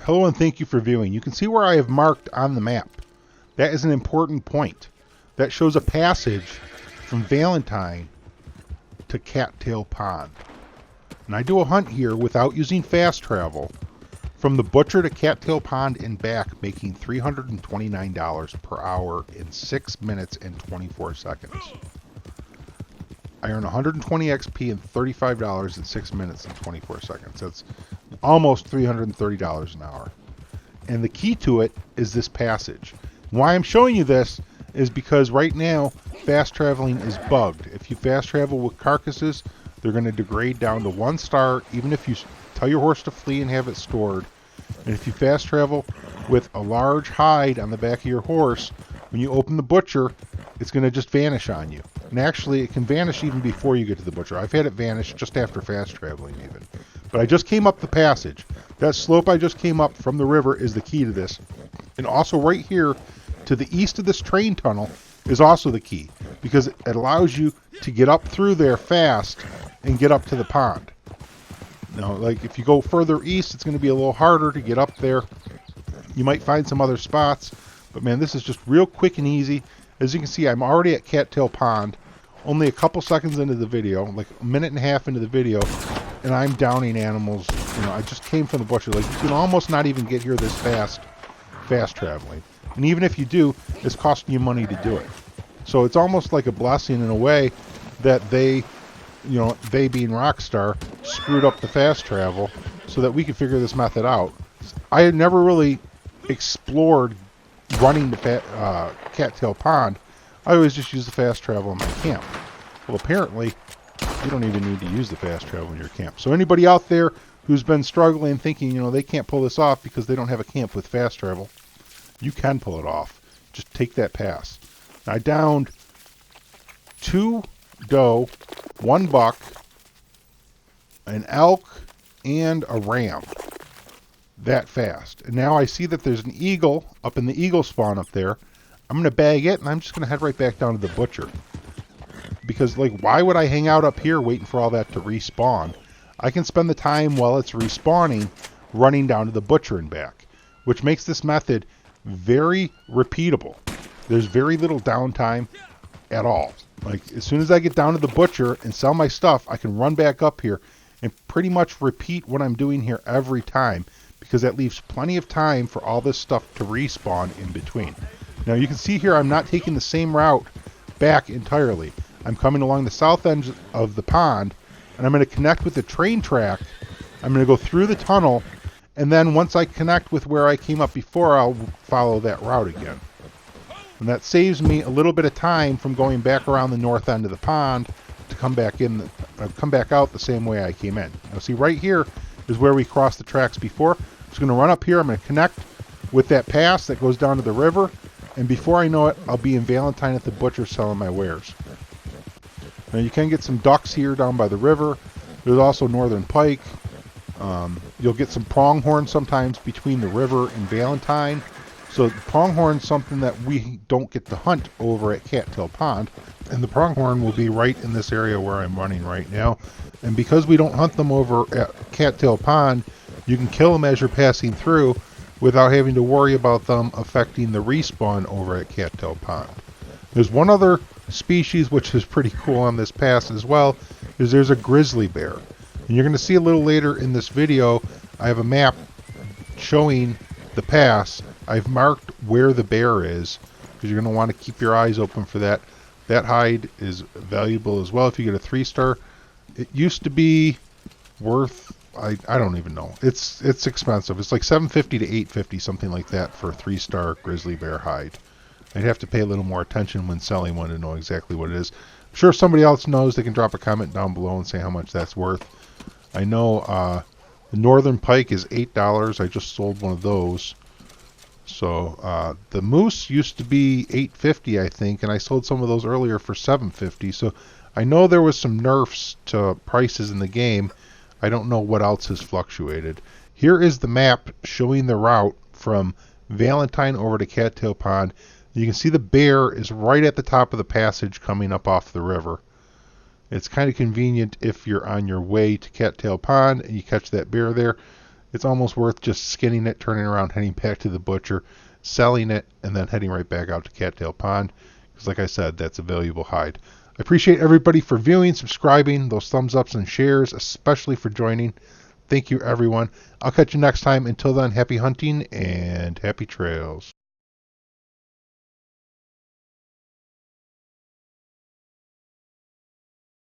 Hello and thank you for viewing. You can see where I have marked on the map. That is an important point. That shows a passage from Valentine to Cattail Pond. And I do a hunt here without using fast travel from the butcher to Cattail Pond and back, making $329 per hour in 6 minutes and 24 seconds. I earn 120 XP and $35 in 6 minutes and 24 seconds. That's almost $330 an hour. And the key to it is this passage. Why I'm showing you this is because right now fast traveling is bugged. If you fast travel with carcasses, they're going to degrade down to 1 star, even if you tell your horse to flee and have it stored. And if you fast travel with a large hide on the back of your horse, when you open the butcher, it's going to just vanish on you. And actually, it can vanish even before you get to the butcher. I've had it vanish just after fast traveling even. But I just came up the passage. That slope I just came up from the river is the key to this. And also right here to the east of this train tunnel is also the key, because it allows you to get up through there fast and get up to the pond. Now, like if you go further east, it's going to be a little harder to get up there. You might find some other spots, but man, this is just real quick and easy. As you can see, I'm already at Cattail Pond, only a couple seconds into the video, like a minute and a half into the video, and I'm downing animals. You know, I just came from the butcher. Like, you can almost not even get here this fast traveling. And even if you do, it's costing you money to do it. So it's almost like a blessing in a way that they being Rockstar, screwed up the fast travel so that we could figure this method out. I had never really explored running the Cattail Pond. I always just use the fast travel in my camp. Well, apparently, you don't even need to use the fast travel in your camp. So anybody out there who's been struggling, thinking, they can't pull this off because they don't have a camp with fast travel, you can pull it off. Just take that pass. I downed 2 doe, 1 buck, an elk, and a ram that fast. And now I see that there's an eagle up in the eagle spawn up there. I'm going to bag it, and I'm just going to head right back down to the butcher. Because, why would I hang out up here waiting for all that to respawn? I can spend the time while it's respawning running down to the butcher and back, which makes this method very repeatable. There's very little downtime at all. As soon as I get down to the butcher and sell my stuff, I can run back up here and pretty much repeat what I'm doing here every time, because that leaves plenty of time for all this stuff to respawn in between. Now you can see here I'm not taking the same route back entirely. I'm coming along the south end of the pond, and I'm going to connect with the train track. I'm going to go through the tunnel, and then once I connect with where I came up before, I'll follow that route again. And that saves me a little bit of time from going back around the north end of the pond to come back out the same way I came in. Now see, right here is where we crossed the tracks before. I'm just going to run up here. I'm going to connect with that pass that goes down to the river, and before I know it, I'll be in Valentine at the butcher selling my wares. Now you can get some ducks here down by the river. There's also northern pike. You'll get some pronghorn sometimes between the river and Valentine. So pronghorn's something that we don't get to hunt over at Cattail Pond, and the pronghorn will be right in this area where I'm running right now. And because we don't hunt them over at Cattail Pond, you can kill them as you're passing through without having to worry about them affecting the respawn over at Cattail Pond. There's one other species which is pretty cool on this pass as well, is there's a grizzly bear. And you're going to see a little later in this video, I have a map showing the pass. I've marked where the bear is, because you're going to want to keep your eyes open for that. That hide is valuable as well if you get a 3-star. It used to be worth, I don't even know. It's expensive. It's like $750 to $850, something like that, for a 3-star grizzly bear hide. I'd have to pay a little more attention when selling one to know exactly what it is. I'm sure if somebody else knows, they can drop a comment down below and say how much that's worth. I know the northern pike is $8. I just sold one of those. So the moose used to be $850, I think, and I sold some of those earlier for $750. So I know there was some nerfs to prices in the game. I don't know what else has fluctuated. Here is the map showing the route from Valentine over to Cattail Pond. You can see the bear is right at the top of the passage coming up off the river. It's kind of convenient if you're on your way to Cattail Pond and you catch that bear there. it's almost worth just skinning it, turning around, heading back to the butcher, selling it, and then heading right back out to Cattail Pond. Because like I said, that's a valuable hide. I appreciate everybody for viewing, subscribing, those thumbs ups and shares, especially for joining. Thank you, everyone. I'll catch you next time. Until then, happy hunting and happy trails.